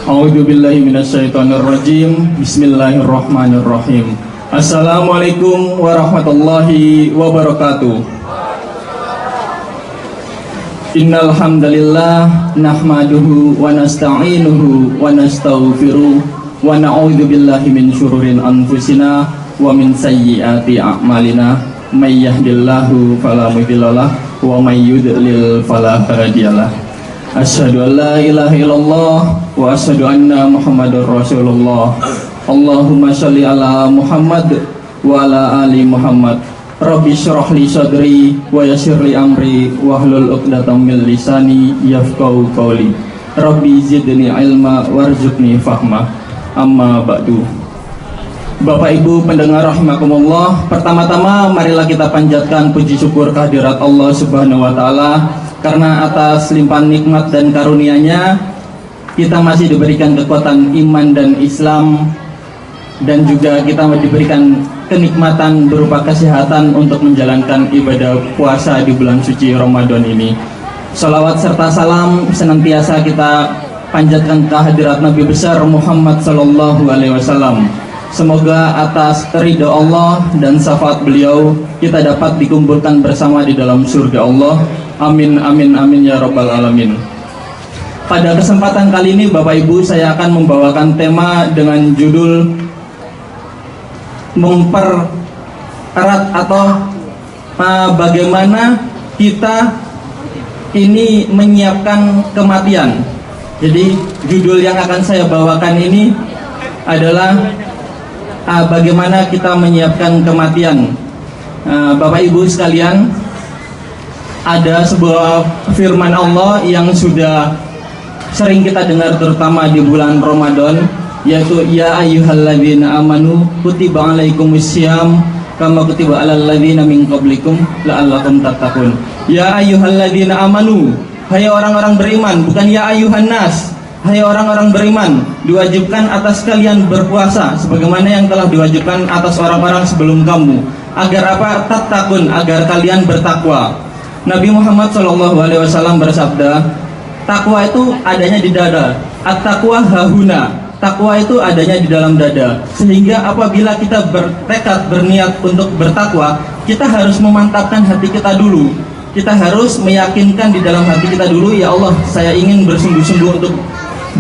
A'udzu billahi minasyaitonir rajim. Bismillahirrahmanirrahim. Assalamualaikum warahmatullahi wabarakatuh. Innal hamdalillah nahmaduhu wa nasta'inuhu wa nastaghfiruh wa na'udzu billahi min syururin anfusina wa min sayyiati a'malina. May yahdihillahu fala mudhillalah wa may yudlil fala hadiyalah. Asyhadu an la ilaha illallah wa asyhadu anna Muhammadar Rasulullah. Allahumma shalli ala Muhammad wa ala ali Muhammad. Rabbi shrah li sadri wa yassir li amri wahlul 'uqdatam min lisani yafqahu qawli. Rabbi zidni ilma warzuqni fahma. Amma ba'du. Bapak Ibu pendengar rahimakumullah, pertama-tama marilah kita panjatkan puji syukur kehadirat Allah Subhanahu wa taala karena atas limpahan nikmat dan karunia-Nya kita masih diberikan kekuatan iman dan Islam, dan juga kita diberikan kenikmatan berupa kesehatan untuk menjalankan ibadah puasa di bulan suci Ramadan ini. Salawat serta salam senantiasa kita panjatkan kehadirat Nabi besar Muhammad sallallahu alaihi wasallam. Semoga atas ridha Allah dan syafaat beliau kita dapat dikumpulkan bersama di dalam surga Allah. Amin amin amin ya rabbal alamin. Pada kesempatan kali ini Bapak Ibu, saya akan membawakan tema dengan judul mempererat atau bagaimana kita ini menyiapkan kematian. Jadi judul yang akan saya bawakan ini adalah bagaimana kita menyiapkan kematian. Bapak Ibu sekalian, ada sebuah firman Allah yang sudah sering kita dengar terutama di bulan Ramadan, yaitu ya ayyuhalladzina amanu kutiba alaikumussyam kama kutiba alal ladzina min qablikum la'allakum tattaqun. Ya ayyuhalladzina amanu, hai orang-orang beriman, bukan ya ayyuhan nas. Hai orang-orang beriman, diwajibkan atas kalian berpuasa sebagaimana yang telah diwajibkan atas orang-orang sebelum kamu. Agar apa? Tattaqun, agar kalian bertakwa. Nabi Muhammad SAW bersabda, takwa itu adanya di dada. At-taqwa hahuna, takwa itu adanya di dalam dada. Sehingga apabila kita bertekad, berniat untuk bertakwa, kita harus memantapkan hati kita dulu. Kita harus meyakinkan di dalam hati kita dulu, ya Allah, saya ingin bersungguh-sungguh untuk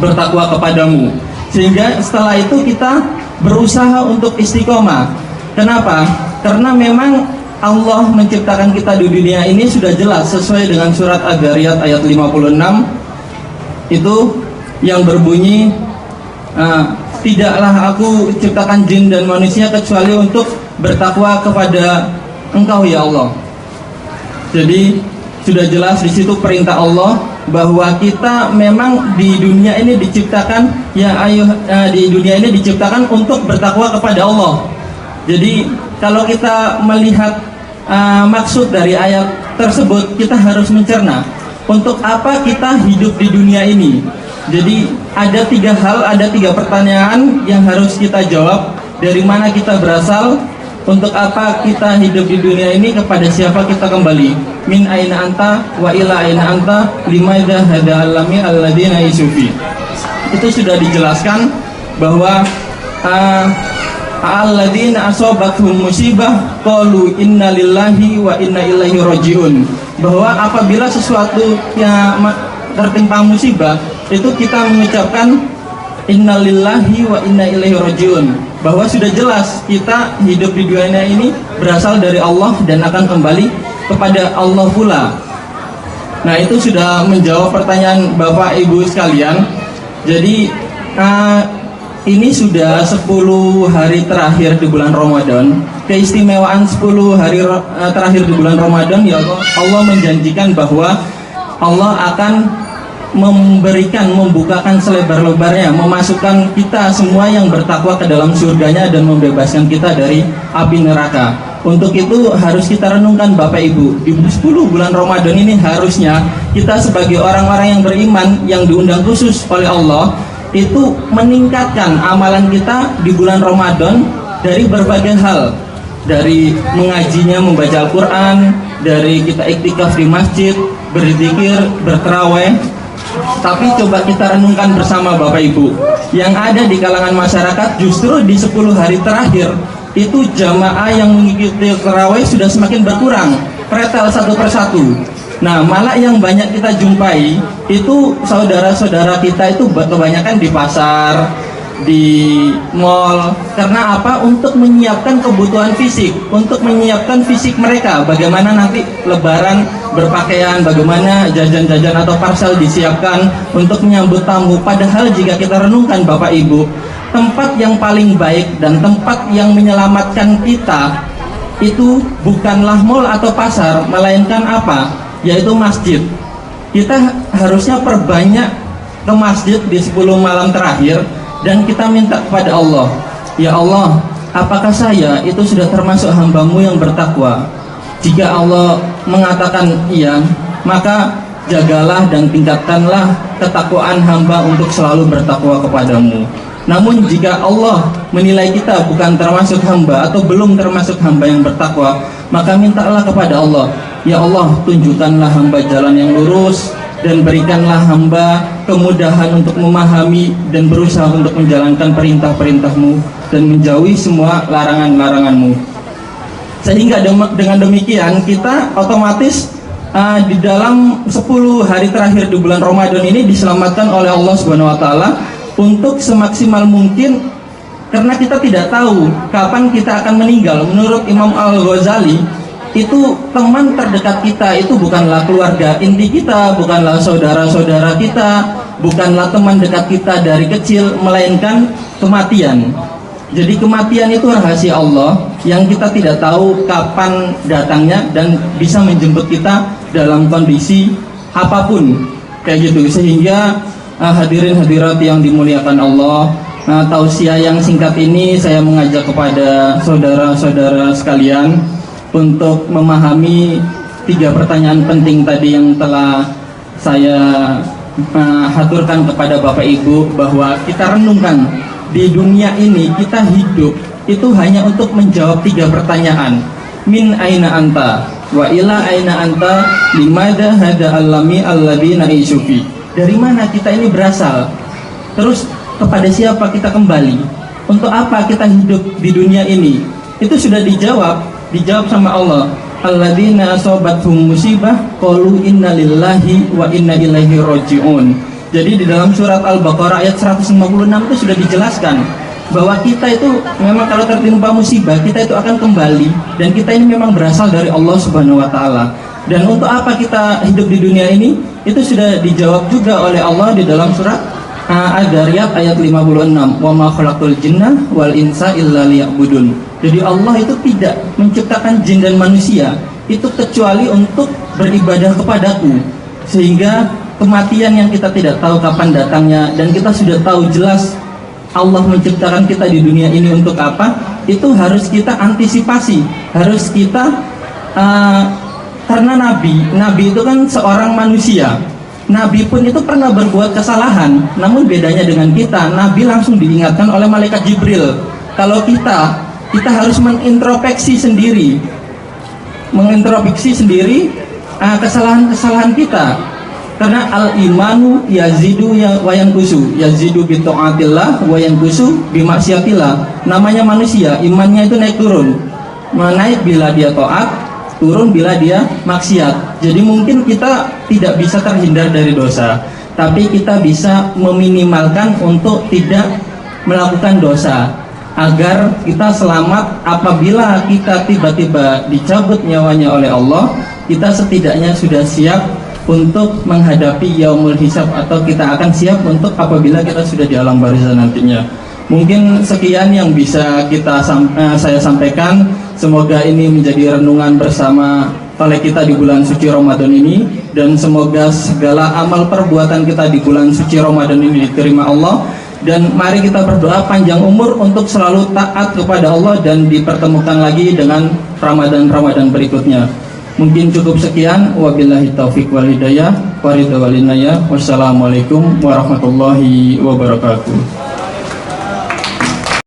bertakwa kepadamu. Sehingga setelah itu kita berusaha untuk istiqomah. Kenapa? Karena memang Allah menciptakan kita di dunia ini sudah jelas sesuai dengan surat Ad-Dzariyat ayat 56 itu yang berbunyi, tidaklah aku ciptakan jin dan manusia kecuali untuk bertakwa kepada Engkau ya Allah. Jadi sudah jelas di situ perintah Allah bahwa kita memang di dunia ini diciptakan di dunia ini diciptakan untuk bertakwa kepada Allah. Jadi kalau kita melihat maksud dari ayat tersebut, kita harus mencerna untuk apa kita hidup di dunia ini. Jadi ada tiga hal, ada tiga pertanyaan yang harus kita jawab. Dari mana kita berasal, untuk apa kita hidup di dunia ini, kepada siapa kita kembali. Min aina anta wa ila aina anta limadza hada alami alladzina isufi. Itu sudah dijelaskan bahwa alladzina asabathum musibah qalu inna lillahi wa inna ilaihi rajiun. Bahwa apabila sesuatu yang tertimpa musibah, itu kita mengucapkan innalillahi wa inna ilaihi rajiun, bahwa sudah jelas kita hidup di dunia ini berasal dari Allah dan akan kembali kepada Allah pula. Nah, itu sudah menjawab pertanyaan Bapak Ibu sekalian. Jadi ini sudah 10 hari terakhir di bulan Ramadan. Keistimewaan 10 hari terakhir di bulan Ramadan, ya Allah menjanjikan bahwa Allah akan membukakan selebar-lebarnya, memasukkan kita semua yang bertakwa ke dalam surganya dan membebaskan kita dari api neraka. Untuk itu harus kita renungkan Bapak Ibu, di 10 bulan Ramadan ini harusnya kita sebagai orang-orang yang beriman yang diundang khusus oleh Allah itu meningkatkan amalan kita di bulan Ramadan dari berbagai hal. Dari mengajinya, membaca Al-Quran, dari kita iktikaf di masjid, berzikir, bertarawih, Tapi coba kita renungkan bersama Bapak Ibu, yang ada di kalangan masyarakat justru di 10 hari terakhir itu jamaah yang mengikuti tarawih sudah semakin berkurang, pretel satu persatu. Nah, malah yang banyak kita jumpai itu saudara-saudara kita itu kebanyakan di pasar, di mall. Karena apa? Untuk menyiapkan kebutuhan fisik, untuk menyiapkan fisik mereka. Bagaimana nanti lebaran berpakaian, bagaimana jajan-jajan atau parcel disiapkan untuk menyambut tamu. Padahal jika kita renungkan Bapak Ibu, tempat yang paling baik dan tempat yang menyelamatkan kita itu bukanlah mall atau pasar, melainkan apa? Yaitu masjid. Kita harusnya perbanyak ke masjid di 10 malam terakhir. Dan kita minta kepada Allah, ya Allah, apakah saya itu sudah termasuk hamba-Mu yang bertakwa? Jika Allah mengatakan iya, maka jagalah dan tingkatkanlah ketakwaan hamba untuk selalu bertakwa kepadamu. Namun jika Allah menilai kita bukan termasuk hamba atau belum termasuk hamba yang bertakwa, maka mintalah kepada Allah, ya Allah, tunjukkanlah hamba jalan yang lurus, dan berikanlah hamba kemudahan untuk memahami dan berusaha untuk menjalankan perintah-perintah-Mu dan menjauhi semua larangan-larangan-Mu. Sehingga dengan demikian kita otomatis di dalam 10 hari terakhir di bulan Ramadan ini diselamatkan oleh Allah Subhanahu wa taala untuk semaksimal mungkin, karena kita tidak tahu kapan kita akan meninggal. Menurut Imam Al-Ghazali, itu teman terdekat kita itu bukanlah keluarga inti kita, bukanlah saudara-saudara kita, bukanlah teman dekat kita dari kecil, melainkan kematian. Jadi kematian itu rahasia Allah yang kita tidak tahu kapan datangnya dan bisa menjemput kita dalam kondisi apapun, kayak gitu. Sehingga hadirin hadirat yang dimuliakan Allah, tausiah yang singkat ini saya mengajak kepada saudara-saudara sekalian untuk memahami 3 pertanyaan penting tadi yang telah saya haturkan kepada Bapak Ibu, bahwa kita renungkan di dunia ini kita hidup itu hanya untuk menjawab 3 pertanyaan. Min aina anta wa ila aina anta limada hada alami alladina isufi. Dari mana kita ini berasal? Terus kepada siapa kita kembali? Untuk apa kita hidup di dunia ini? Itu sudah dijawab sama Allah. Alladzina asobathum musibah qalu inna lillahi wa inna ilaihi rajiun. Jadi di dalam surat Al-Baqarah ayat 156 itu sudah dijelaskan bahwa kita itu memang kalau tertimpa musibah, kita itu akan kembali, dan kita ini memang berasal dari Allah Subhanahu wa taala. Dan untuk apa kita hidup di dunia ini? Itu sudah dijawab juga oleh Allah di dalam surat Ad-Dariyat ayat 56. Wa ma khalaqtul jinna wal insa illa liya'budun. Jadi Allah itu tidak menciptakan jin dan manusia itu kecuali untuk beribadah kepadaku. Sehingga kematian yang kita tidak tahu kapan datangnya, dan kita sudah tahu jelas Allah menciptakan kita di dunia ini untuk apa, itu harus kita antisipasi, harus kita karena Nabi itu kan seorang manusia. Nabi pun itu pernah berbuat kesalahan, namun bedanya dengan kita, Nabi langsung diingatkan oleh malaikat Jibril. Kalau kita harus mengintrospeksi sendiri kesalahan-kesalahan kita. Karena al-imanu yazidu wa yanqusu, yazidu bi taatillah wa yanqusu bi maksiatillah. Namanya manusia, imannya itu naik turun. Naik bila dia taat, turun bila dia maksiat. Jadi mungkin kita tidak bisa terhindar dari dosa, tapi kita bisa meminimalkan untuk tidak melakukan dosa, agar kita selamat apabila kita tiba-tiba dicabut nyawanya oleh Allah. Kita setidaknya sudah siap untuk menghadapi yaumul hisab, atau kita akan siap untuk apabila kita sudah di alam barzah nantinya. Mungkin sekian yang bisa saya sampaikan. Semoga ini menjadi renungan bersama oleh kita di bulan suci Ramadan ini, dan semoga segala amal perbuatan kita di bulan suci Ramadan ini diterima Allah. Dan mari kita berdoa panjang umur untuk selalu taat kepada Allah dan dipertemukan lagi dengan Ramadan-Ramadan berikutnya. Mungkin cukup sekian. Wabillahi taufiq wal hidayah. Wassalamualaikum warahmatullahi wabarakatuh.